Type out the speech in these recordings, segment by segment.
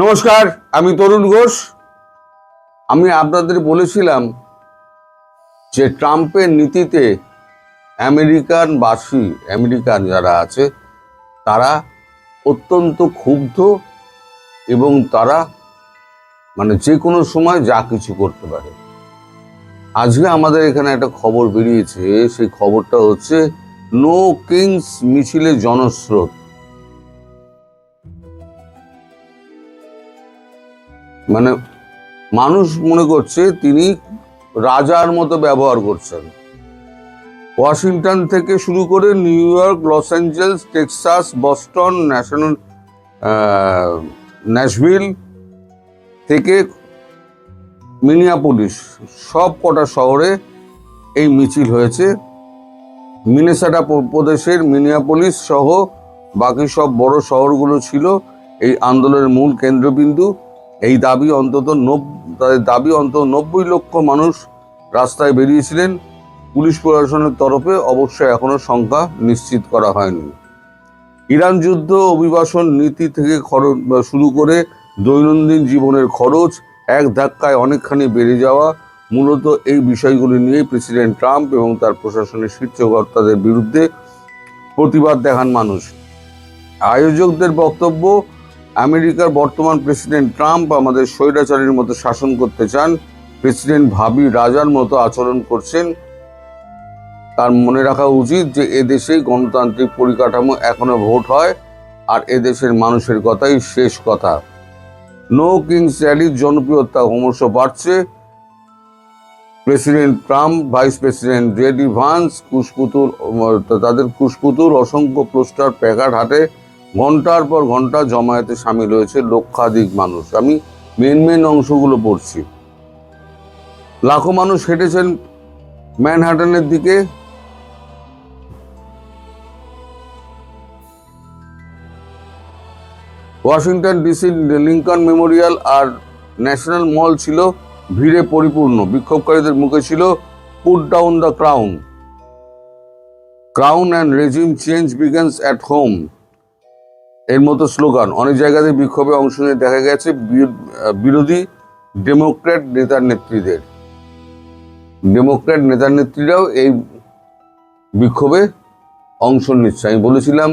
নমস্কার, আমি তরুণ ঘোষ। আমি আপনাদের বলেছিলাম যে ট্রাম্পের নীতিতে আমেরিকান যারা আছে তারা অত্যন্ত ক্ষুব্ধ এবং তারা যে কোনো সময় যা কিছু করতে পারে। আজকে আমাদের এখানে একটা খবর বেরিয়েছে, সেই খবরটা হচ্ছে নো কিংস মিছিলে জনস্রোত। মানুষ মনে করছে তিনি রাজার মতো ব্যবহার করছেন। ওয়াশিংটন থেকে শুরু করে New York, Los Angeles, Texas, Boston, Nashville থেকে মিনিয়াপোলিস, সব কটা শহরে এই মিছিল হয়েছে। মিনেসোটা প্রদেশের মিনিয়াপোলিস সহ বাকি সব বড় শহরগুলো ছিল এই আন্দোলনের মূল কেন্দ্রবিন্দু। তাদের দাবি অন্তত 90 লক্ষ মানুষ রাস্তায় বেরিয়েছিলেন। পুলিশ প্রশাসনের তরফে অবশ্যই এখনো সংখ্যা নিশ্চিত করা হয়নি। ইরান যুদ্ধ, অভিবাসন নীতি থেকে শুরু করে দৈনন্দিন জীবনের খরচ এক ধাক্কায় অনেকখানি বেড়ে যাওয়া, মূলত এই বিষয়গুলি নিয়ে প্রেসিডেন্ট ট্রাম্প এবং তার প্রশাসনের শীর্ষকর্তাদের বিরুদ্ধে প্রতিবাদ দেখান মানুষ। আয়োজকদের বক্তব্য, আমেরিকার বর্তমান প্রেসিডেন্ট ট্রাম্প আমাদের স্বৈরাচারীর মতো শাসন করতে চান। প্রেসিডেন্ট ভাবি রাজার মতো আচরণ করছেন। তার মনে রাখা উচিত যে এদেশে গণতান্ত্রিক পরিকাঠামো এখনো ভোট হয়, আর এদেশের মানুষের কথাই শেষ কথা। নো কিংস র্যালির জনপ্রিয়তা ক্রমশ বাড়ছে। President Trump, vice president JD Vance তাদের কুশপুতুল অসংখ্য পোস্টার, প্যাকার্ড হাতে ঘন্টার পর ঘন্টা জমায়েতে সামিল হয়েছে লক্ষাধিক মানুষ। আমি মেন অংশগুলো পড়ছি। লাখো মানুষ হেঁটেছেন ম্যানহাটনের দিকে। ওয়াশিংটন ডিসি লিঙ্কন মেমোরিয়াল আর ন্যাশনাল মল ছিল ভিড়ে পরিপূর্ণ। বিক্ষোভকারীদের মুখে ছিল put down the crown and regime change begins at home এর মতো স্লোগান। অনেক জায়গাতে বিক্ষোভে অংশ নিয়ে দেখা গেছে বিরোধী ডেমোক্র্যাট নেতানেত্রীরাও এই বিক্ষোভে অংশ নিচ্ছে। আমি বলেছিলাম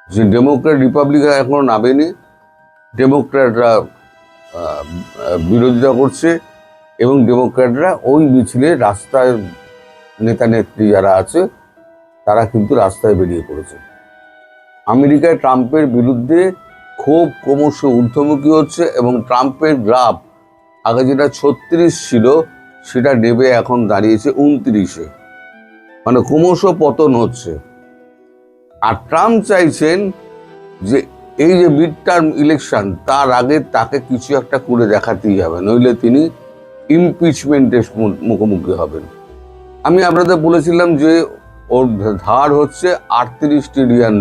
যে ডেমোক্র্যাট রিপাবলিকান এখনো নামেনি, ডেমোক্র্যাটরা বিরোধিতা করছে এবং ডেমোক্র্যাটরা ওই মিছিলে রাস্তায় নেতানেত্রী যারা আছে তারা কিন্তু রাস্তায় বেরিয়ে পড়েছে। আমেরিকায় ট্রাম্পের বিরুদ্ধে ক্ষোভ ক্রমশ ঊর্ধ্বমুখী হচ্ছে এবং ট্রাম্পের গ্রাফ আগে যেটা 36 ছিল সেটা নেমে এখন দাঁড়িয়েছে 29-এ। ক্রমশ পতন হচ্ছে। আর ট্রাম্প চাইছেন যে এই যে মিড টার্ম ইলেকশন, তার আগে তাকে কিছু একটা করে দেখাতেই হবে, নইলে তিনি ইমপিচমেন্টের মুখোমুখি হবেন। আমি আপনাদের বলেছিলাম যে ওর ধার হচ্ছে $38 ট্রিলিয়ন।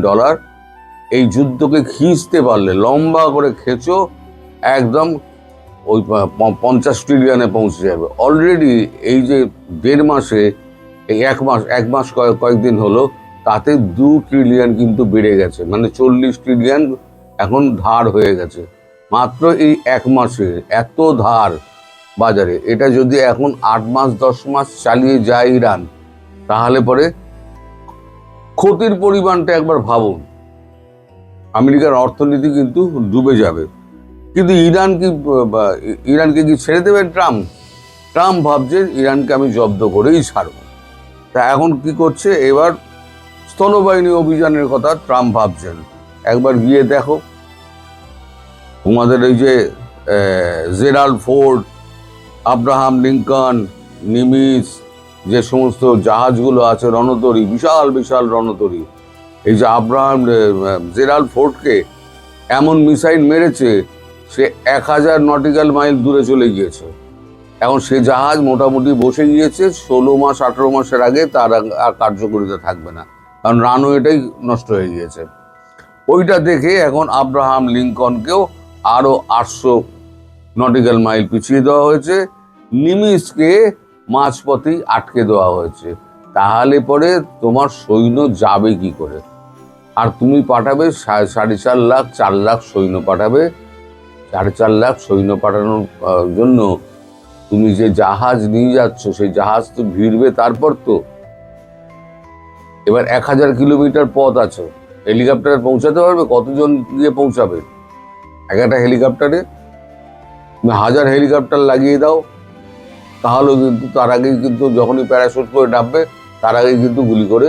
এই যুদ্ধকে খিঁচতে পারলে, লম্বা করে খেঁচো, একদম ওই 50 ট্রিলিয়নে পৌঁছে যাবে। অলরেডি এই যে 1.5 মাসে, এই এক মাস কয়েকদিন হলো, তাতে 2 ট্রিলিয়ন কিন্তু বেড়ে গেছে। 40 ট্রিলিয়ন এখন ধার হয়ে গেছে মাত্র এই 1 মাসে। এত ধার বাজারে, এটা যদি এখন 8 মাস 10 মাস চালিয়ে যায় ইরান, তাহলে পরে ক্ষতির পরিমাণটা একবার ভাবুন। আমেরিকার অর্থনীতি কিন্তু ডুবে যাবে। কিন্তু ইরানকে কি ছেড়ে দেবেন ট্রাম্প ভাবছে ইরানকে আমি জব্দ করেই ছাড়ব। তা এখন কি করছে, এবার স্থলবাহিনী অভিযানের কথা ট্রাম্প ভাবছেন। একবার গিয়ে দেখো, তোমাদের এই যে জেরাল্ড ফোর্ড, আব্রাহাম লিঙ্কন, নিমিস, যে সমস্ত জাহাজগুলো আছে, রণতরী, বিশাল বিশাল রণতরী, এই যে জেরাল্ড ফোর্ডকে এমন মিসাইল মেরেছে, সে 1000 নটিক্যাল মাইল দূরে চলে গিয়েছে। এখন সে জাহাজ মোটামুটি বসে গিয়েছে। 16 মাস 18 মাসের আগে তার আর কার্যকরিতা থাকবে না, কারণ রানওয়েটাই নষ্ট হয়ে গিয়েছে। ওইটা দেখে এখন আব্রাহাম লিঙ্কনকেও আরো 800 নটিক্যাল মাইল পিছিয়ে দেওয়া হয়েছে। নিমিসকে মাঝপথেই আটকে দেওয়া হয়েছে। তাহলে পরে তোমার সৈন্য যাবে কি করে? আর তুমি পাঠাবে 4.5 লাখ 4 লাখ সৈন্য পাঠাবে 4.5 লাখ সৈন্য পাঠানোর জন্য তুমি যে জাহাজ নিয়ে যাচ্ছ, সেই জাহাজ তো ভিড়বে, তারপর তো এবার 1000 কিলোমিটার পথ আছে, হেলিকপ্টারে পৌঁছাতে পারবে? কতজন গিয়ে পৌঁছাবে একটা হেলিকপ্টারে? 1000 হেলিকপ্টার লাগিয়ে দাও, তাহলেও কিন্তু তার আগেই কিন্তু যখনই প্যারাশুট করে নামবে তার আগেই কিন্তু গুলি করে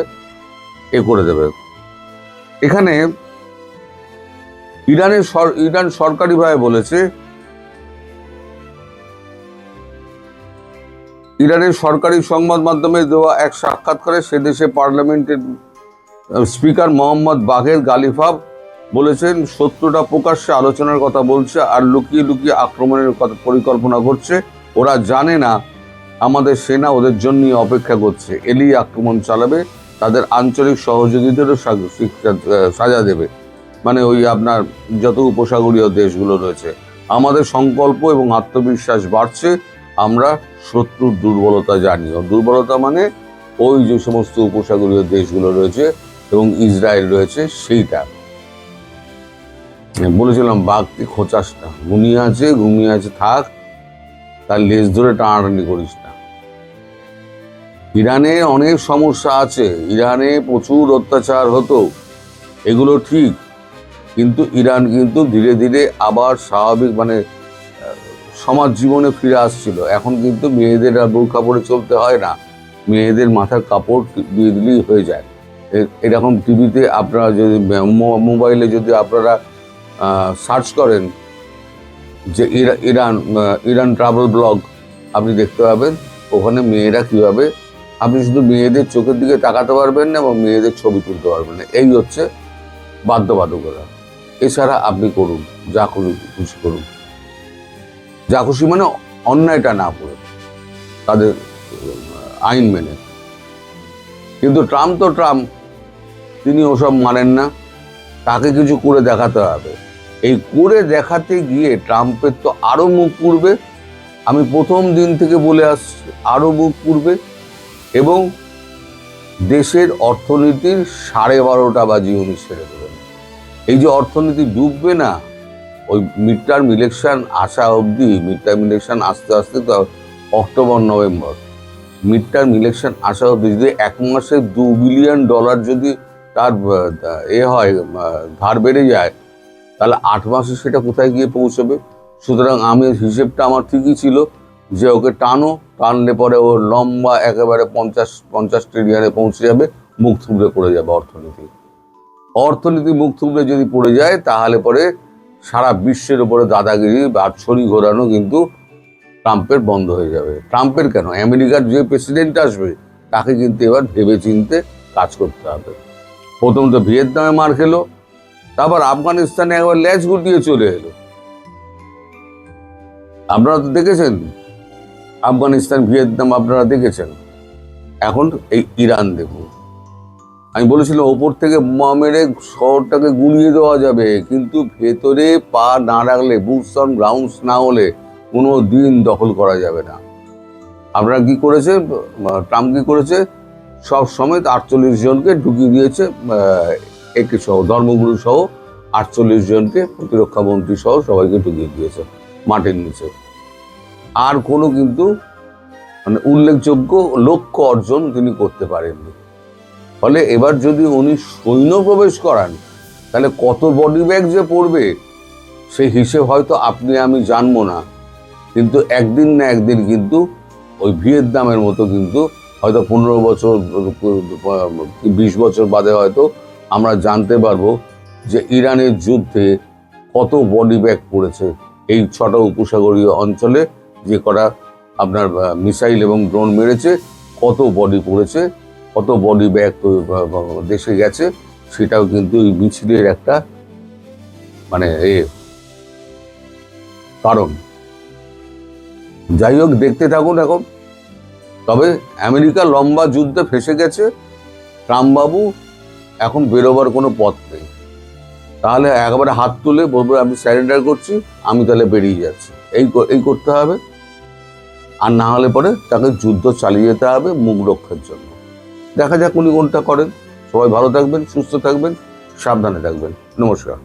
করে দেবে। এখানে ইরান সরকারিভাবে বলেছে, ইরানের সরকারি সংবাদ মাধ্যমে দেওয়া এক সাক্ষাৎকারে সে দেশে পার্লামেন্টের স্পিকার মোহাম্মদ বাঘের গালিফাব বলেছেন, শত্রুটা প্রকাশ্যে আলোচনার কথা বলছে আর লুকিয়ে লুকিয়ে আক্রমণের পরিকল্পনা করছে। ওরা জানে না আমাদের সেনা ওদের জন্যই অপেক্ষা করছে, এলি আক্রমণ চালাবে, তাদের আঞ্চলিক সহযোগীদেরও সাজা দেবে। মানে ওই আপনার যত উপসাগরীয় দেশগুলো রয়েছে, আমাদের সংকল্প এবং আত্মবিশ্বাস বাড়ছে, আমরা শত্রুর দুর্বলতা জানি। দুর্বলতা মানে ওই যে সমস্ত উপসাগরীয় দেশগুলো রয়েছে এবং ইসরায়েল রয়েছে, সেইটা বলেছিলাম। বাঘকে খোঁচাস না, ঘুমিয়ে আছে থাক, তার লেজ ধরে টানাটানি করিস না। ইরানে অনেক সমস্যা আছে, ইরানে প্রচুর অত্যাচার হতো, এগুলো ঠিক, কিন্তু ইরান কিন্তু ধীরে ধীরে আবার স্বাভাবিক মানে সমাজ জীবনে ফিরে আসছিল। এখন কিন্তু মেয়েদের আর বোরকা পরে চলতে হয় না, মেয়েদের মাথার কাপড় দিয়ে দিলেই হয়ে যায়। এরকম টিভিতে আপনারা যদি মোবাইলে যদি আপনারা সার্চ করেন যে ইরান ট্রাভেল ব্লগ, আপনি দেখতে পাবেন ওখানে মেয়েরা কীভাবে, আপনি শুধু মেয়েদের চোখের দিকে তাকাতে পারবেন না এবং মেয়েদের ছবি তুলতে পারবেন না। এই হচ্ছে বাধ্যবাধকতা। এছাড়া আপনি করুন, যা খুশি করুন, যা খুশি মানে অন্যায়টা না করে, তাদের আইন মেনে। কিন্তু ট্রাম্প তিনি ওসব মানেন না, তাকে কিছু করে দেখাতে হবে। এই করে দেখাতে গিয়ে ট্রাম্পের তো আরো মুখ পুড়বে, আমি প্রথম দিন থেকে বলে আসছি, আরো মুখ পুড়বে এবং দেশের অর্থনীতির 12:30 বাজিয়ে উনি ছেড়ে দেবেন। এই যে অর্থনীতি ডুববে না, ওই মিড টার্ম ইলেকশন আসা অবধি, মিড টার্ম ইলেকশন আস্তে আস্তে তো October November, mid term election আসা অবধি যদি 1 মাসে $2 বিলিয়ন যদি তার হয়, ধার বেড়ে যায়, তাহলে 8 মাসে সেটা কোথায় গিয়ে পৌঁছবে? সুতরাং হিসেবটা আমার ঠিকই ছিল যে ওকে টানলে পরে ওর লম্বা একেবারে 50 ট্রিলিয়নে পৌঁছে যাবে, মুখ থুবড়ে পড়ে যাবে অর্থনীতি মুখ থুবড়ে যদি পড়ে যায়, তাহলে পরে সারা বিশ্বের উপরে দাদাগিরি বা ছড়ি ঘোরানো কিন্তু ট্রাম্পের বন্ধ হয়ে যাবে। ট্রাম্পের কেন, আমেরিকার যে প্রেসিডেন্ট আসবে তাকে কিন্তু এবার ভেবে চিনতে কাজ করতে হবে। প্রথম তো ভিয়েতনামে মার খেলো, তারপর আফগানিস্তানে একবার ল্যাজ গুটিয়ে চলে এলো। আপনারা তো দেখেছেন আফগানিস্তান, ভিয়েতনাম আপনারা দেখেছেন, এখন এই ইরান দেখুন। আমি বলেছিলাম ওপর থেকে বোমা মেরে শহরটাকে গুলিয়ে দেওয়া যাবে, কিন্তু ভেতরে পা না রাখলে, বুটস অন গ্রাউন্ডস না হলে কোনো দিন দখল করা যাবে না। আপনারা কি করেছে, ট্রাম্প কি করেছে, সব সময় 48 জনকে ঢুকিয়ে দিয়েছে, একে সহ, ধর্মগুরু সহ 48 জনকে, প্রতিরক্ষা মন্ত্রী সহ সবাইকে ঢুকিয়ে দিয়েছে মাটির নিচে। আর কোনো কিন্তু মানে উল্লেখযোগ্য লক্ষ্য অর্জন তিনি করতে পারেননি। ফলে এবার যদি উনি সৈন্য প্রবেশ করান, তাহলে কত বডি ব্যাগ যে পড়বে সেই হিসেব হয়তো আপনি আমি জানবো না, কিন্তু একদিন না একদিন কিন্তু ওই ভিয়েতনামের মতো কিন্তু হয়তো 15 বছর 20 বছর বাদে হয়তো আমরা জানতে পারবো যে ইরানের যুদ্ধে কত বডি ব্যাগ পড়েছে। এই 6টা উপসাগরীয় অঞ্চলে যে করা আপনার মিসাইল এবং ড্রোন মেরেছে, কত বডি পড়েছে, কত বডি ব্যাগ দেশে গেছে, সেটাও কিন্তু এই মিছিলের একটা মানে কারণ। যাই হোক, দেখতে থাকুন এখন। তবে আমেরিকা লম্বা যুদ্ধে ফেসে গেছে, ট্রাম্প বাবু এখন বেরোবার কোনো পথ নেই। তাহলে একেবারে হাত তুলে বলবে আমি স্যারেন্ডার করছি, আমি তাহলে বেরিয়ে যাচ্ছি, এই করতে হবে। আর না হলে পরে তাকে যুদ্ধ চালিয়ে যেতে হবে মুখ রক্ষার জন্য। দেখা যাক উনি কোনটা করেন। সবাই ভালো থাকবেন, সুস্থ থাকবেন, সাবধানে থাকবেন। নমস্কার।